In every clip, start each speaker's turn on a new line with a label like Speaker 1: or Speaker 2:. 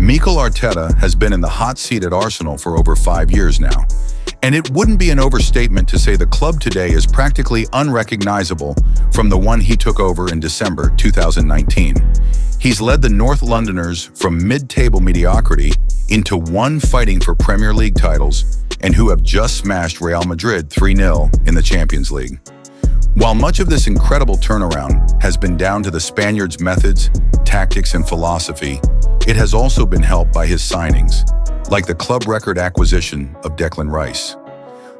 Speaker 1: Mikel Arteta has been in the hot seat at Arsenal for over 5 years now, and it wouldn't be an overstatement to say the club today is practically unrecognizable from the one he took over in December 2019. He's led the North Londoners from mid-table mediocrity into one fighting for Premier League titles and who have just smashed Real Madrid 3-0 in the Champions League. While much of this incredible turnaround has been down to the Spaniard's methods, tactics, and philosophy, it has also been helped by his signings, like the club record acquisition of Declan Rice.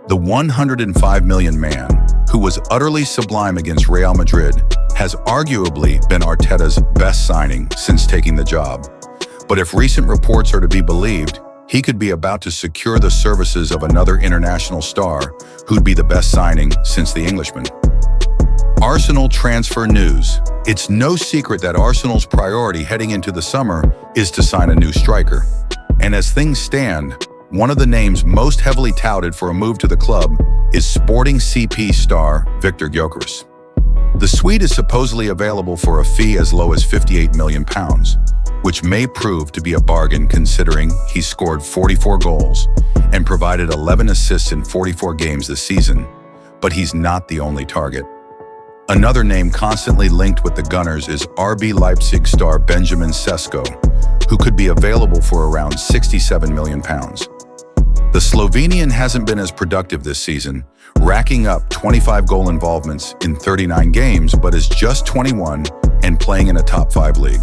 Speaker 1: The 105 million man, who was utterly sublime against Real Madrid, has arguably been Arteta's best signing since taking the job. But if recent reports are to be believed, he could be about to secure the services of another international star who'd be the best signing since the Englishman. Arsenal transfer news. It's no secret that Arsenal's priority heading into the summer is to sign a new striker. And as things stand, one of the names most heavily touted for a move to the club is Sporting CP star Viktor Gyokeres. The Swede is supposedly available for a fee as low as £58 million, which may prove to be a bargain considering he scored 44 goals and provided 11 assists in 44 games this season, but he's not the only target. Another name constantly linked with the Gunners is RB Leipzig star Benjamin Sesko, who could be available for around £67 million. The Slovenian hasn't been as productive this season, racking up 25 goal involvements in 39 games, but is just 21 and playing in a top 5 league.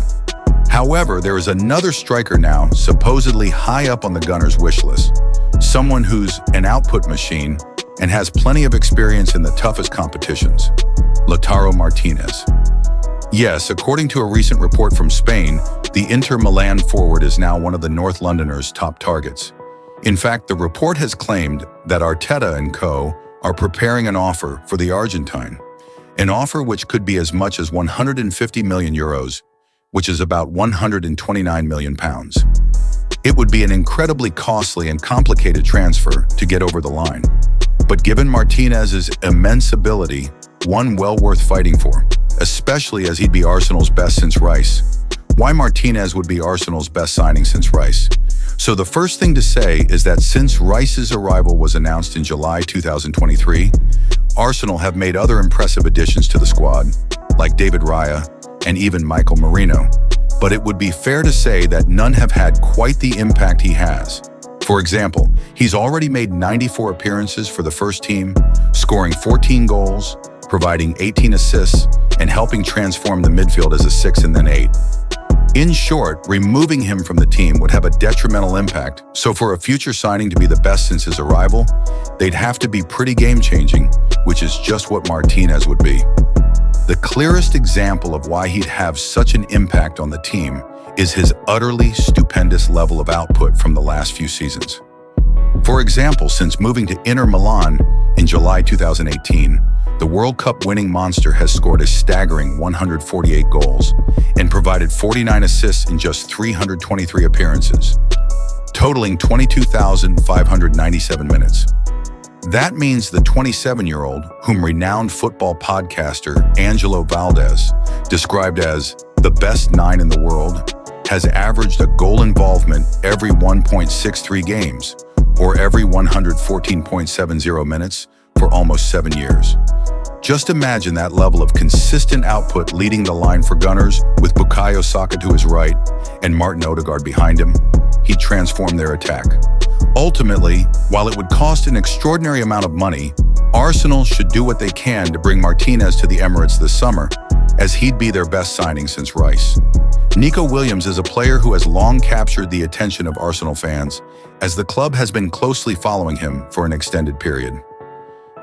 Speaker 1: However, there is another striker now supposedly high up on the Gunners' wish list, someone who's an output machine and has plenty of experience in the toughest competitions. Lautaro Martinez. Yes, according to a recent report from Spain, the Inter Milan forward is now one of the North Londoners' top targets. In fact, the report has claimed that Arteta and co. are preparing an offer for the Argentine, an offer which could be as much as €150 million, which is about £129 million. It would be an incredibly costly and complicated transfer to get over the line. But given Martinez's immense ability, one well worth fighting for, especially as he'd be Arsenal's best since Rice. Why Martinez would be Arsenal's best signing since Rice? So the first thing to say is that since Rice's arrival was announced in July 2023, Arsenal have made other impressive additions to the squad, like David Raya and even Michael Merino. But it would be fair to say that none have had quite the impact he has. For example, he's already made 94 appearances for the first team, scoring 14 goals, providing 18 assists, and helping transform the midfield as a 6 and then 8. In short, removing him from the team would have a detrimental impact, so for a future signing to be the best since his arrival, they'd have to be pretty game-changing, which is just what Martinez would be. The clearest example of why he'd have such an impact on the team is his utterly stupendous level of output from the last few seasons. For example, since moving to Inter Milan in July 2018, the World Cup winning monster has scored a staggering 148 goals and provided 49 assists in just 323 appearances, totaling 22,597 minutes. That means the 27-year-old, whom renowned football podcaster Angelo Valdez described as the best 9 in the world, has averaged a goal involvement every 1.63 games, or every 114.70 minutes for almost 7 years. Just imagine that level of consistent output leading the line for Gunners with Bukayo Saka to his right and Martin Odegaard behind him. He transformed their attack. Ultimately, while it would cost an extraordinary amount of money, Arsenal should do what they can to bring Martinez to the Emirates this summer, as he'd be their best signing since Rice. Nico Williams is a player who has long captured the attention of Arsenal fans, as the club has been closely following him for an extended period.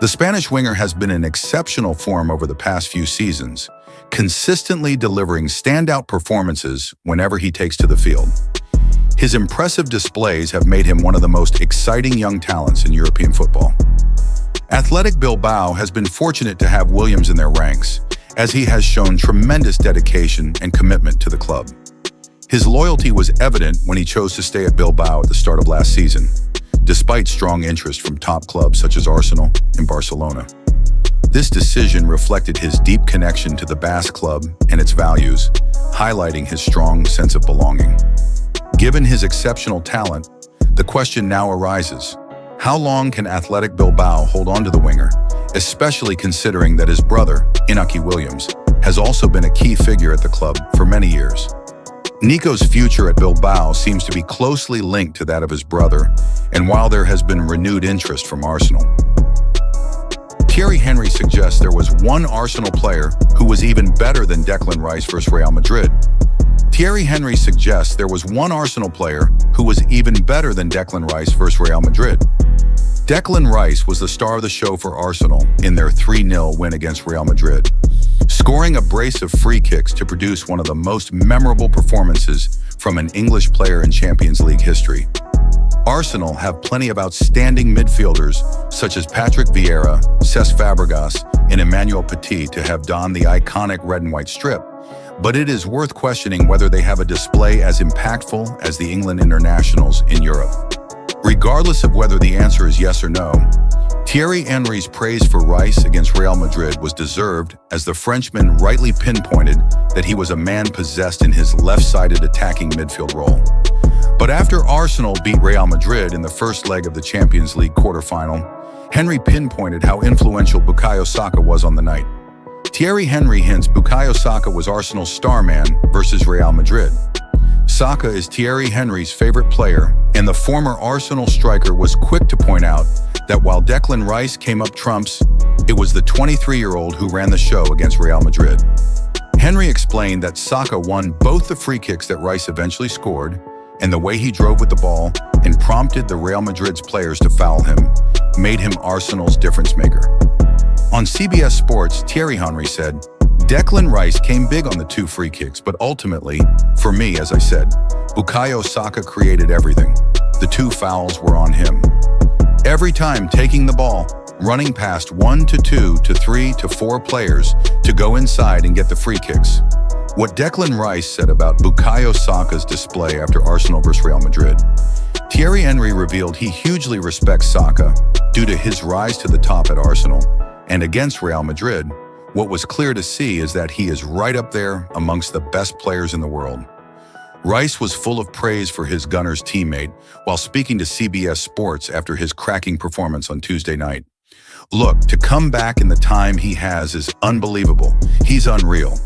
Speaker 1: The Spanish winger has been in exceptional form over the past few seasons, consistently delivering standout performances whenever he takes to the field. His impressive displays have made him one of the most exciting young talents in European football. Athletic Bilbao has been fortunate to have Williams in their ranks, as he has shown tremendous dedication and commitment to the club. His loyalty was evident when he chose to stay at Bilbao at the start of last season, despite strong interest from top clubs such as Arsenal and Barcelona. This decision reflected his deep connection to the Basque club and its values, highlighting his strong sense of belonging. Given his exceptional talent, the question now arises, how long can Athletic Bilbao hold on to the winger, especially considering that his brother, Nico Williams, has also been a key figure at the club for many years? Nico's future at Bilbao seems to be closely linked to that of his brother, and while there has been renewed interest from Arsenal, Thierry Henry suggests there was one Arsenal player who was even better than Declan Rice versus Real Madrid. Thierry Henry suggests there was one Arsenal player who was even better than Declan Rice versus Real Madrid. Declan Rice was the star of the show for Arsenal in their 3-0 win against Real Madrid, scoring a brace of free kicks to produce one of the most memorable performances from an English player in Champions League history. Arsenal have plenty of outstanding midfielders such as Patrick Vieira, Cesc Fabregas, and Emmanuel Petit to have donned the iconic red and white strip, but it is worth questioning whether they have a display as impactful as the England internationals in Europe. Regardless of whether the answer is yes or no, Thierry Henry's praise for Rice against Real Madrid was deserved, as the Frenchman rightly pinpointed that he was a man possessed in his left-sided attacking midfield role. But after Arsenal beat Real Madrid in the first leg of the Champions League quarterfinal, Henry pinpointed how influential Bukayo Saka was on the night. Thierry Henry hints Bukayo Saka was Arsenal's star man versus Real Madrid. Saka is Thierry Henry's favorite player, and the former Arsenal striker was quick to point out that while Declan Rice came up trumps, it was the 23-year-old who ran the show against Real Madrid. Henry explained that Saka won both the free kicks that Rice eventually scored, and the way he drove with the ball and prompted the Real Madrid's players to foul him made him Arsenal's difference maker. On CBS Sports, Thierry Henry said, "Declan Rice came big on the 2 free kicks, but ultimately, for me, as I said, Bukayo Saka created everything. The 2 fouls were on him. Every time taking the ball, running past 1 to 2 to 3 to 4 players to go inside and get the free kicks." What Declan Rice said about Bukayo Saka's display after Arsenal vs Real Madrid, Thierry Henry revealed he hugely respects Saka due to his rise to the top at Arsenal, and against Real Madrid, what was clear to see is that he is right up there amongst the best players in the world. Rice was full of praise for his Gunners teammate while speaking to CBS Sports after his cracking performance on Tuesday night. "Look, to come back in the time he has is unbelievable. He's unreal.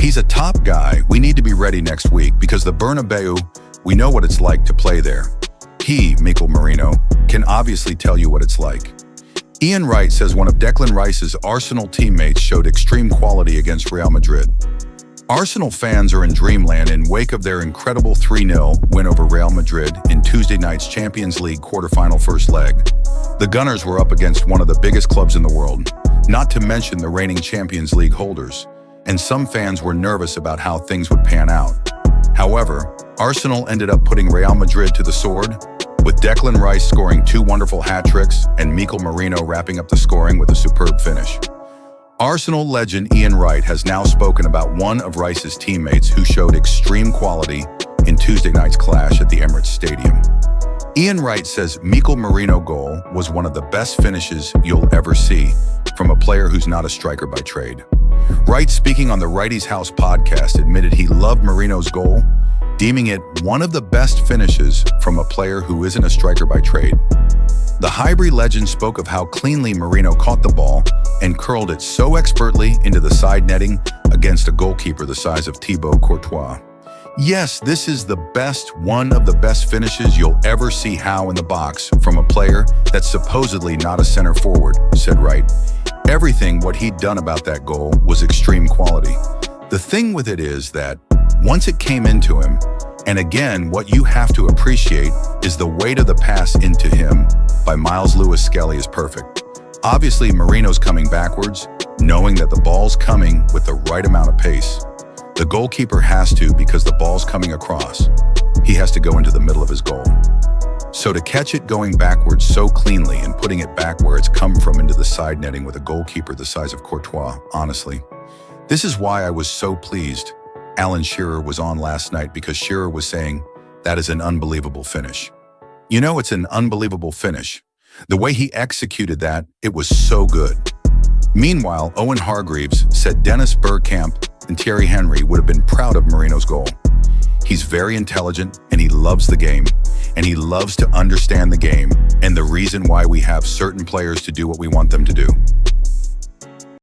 Speaker 1: He's a top guy. We need to be ready next week because the Bernabeu, we know what it's like to play there. He, Mikel Merino, can obviously tell you what it's like." Ian Wright says one of Declan Rice's Arsenal teammates showed extreme quality against Real Madrid. Arsenal fans are in dreamland in wake of their incredible 3-0 win over Real Madrid in Tuesday night's Champions League quarterfinal first leg. The Gunners were up against one of the biggest clubs in the world, not to mention the reigning Champions League holders, and some fans were nervous about how things would pan out. However, Arsenal ended up putting Real Madrid to the sword, with Declan Rice scoring 2 wonderful hat-tricks and Mikel Merino wrapping up the scoring with a superb finish. Arsenal legend Ian Wright has now spoken about one of Rice's teammates who showed extreme quality in Tuesday night's clash at the Emirates Stadium. Ian Wright says Mikel Merino's goal was one of the best finishes you'll ever see from a player who's not a striker by trade. Wright, speaking on the Wrighty's House podcast, admitted he loved Merino's goal, deeming it one of the best finishes from a player who isn't a striker by trade. The Highbury legend spoke of how cleanly Merino caught the ball and curled it so expertly into the side netting against a goalkeeper the size of Thibaut Courtois. "Yes, this is the best, one of the best finishes you'll ever see Howe in the box from a player that's supposedly not a center forward," said Wright. Everything what he'd done about that goal was extreme quality. The thing with it is that once it came into him, and again, what you have to appreciate is the weight of the pass into him by Miles Lewis-Skelly is perfect. Obviously, Merino's coming backwards, knowing that the ball's coming with the right amount of pace. The goalkeeper has to because the ball's coming across. He has to go into the middle of his goal. So to catch it going backwards so cleanly and putting it back where it's come from into the side netting with a goalkeeper the size of Courtois, honestly, this is why I was so pleased Alan Shearer was on last night, because Shearer was saying, that is an unbelievable finish. You know, it's an unbelievable finish. The way he executed that, it was so good. Meanwhile, Owen Hargreaves said Dennis Bergkamp and Thierry Henry would have been proud of Merino's goal. He's very intelligent and he loves the game. And he loves to understand the game and the reason why we have certain players to do what we want them to do.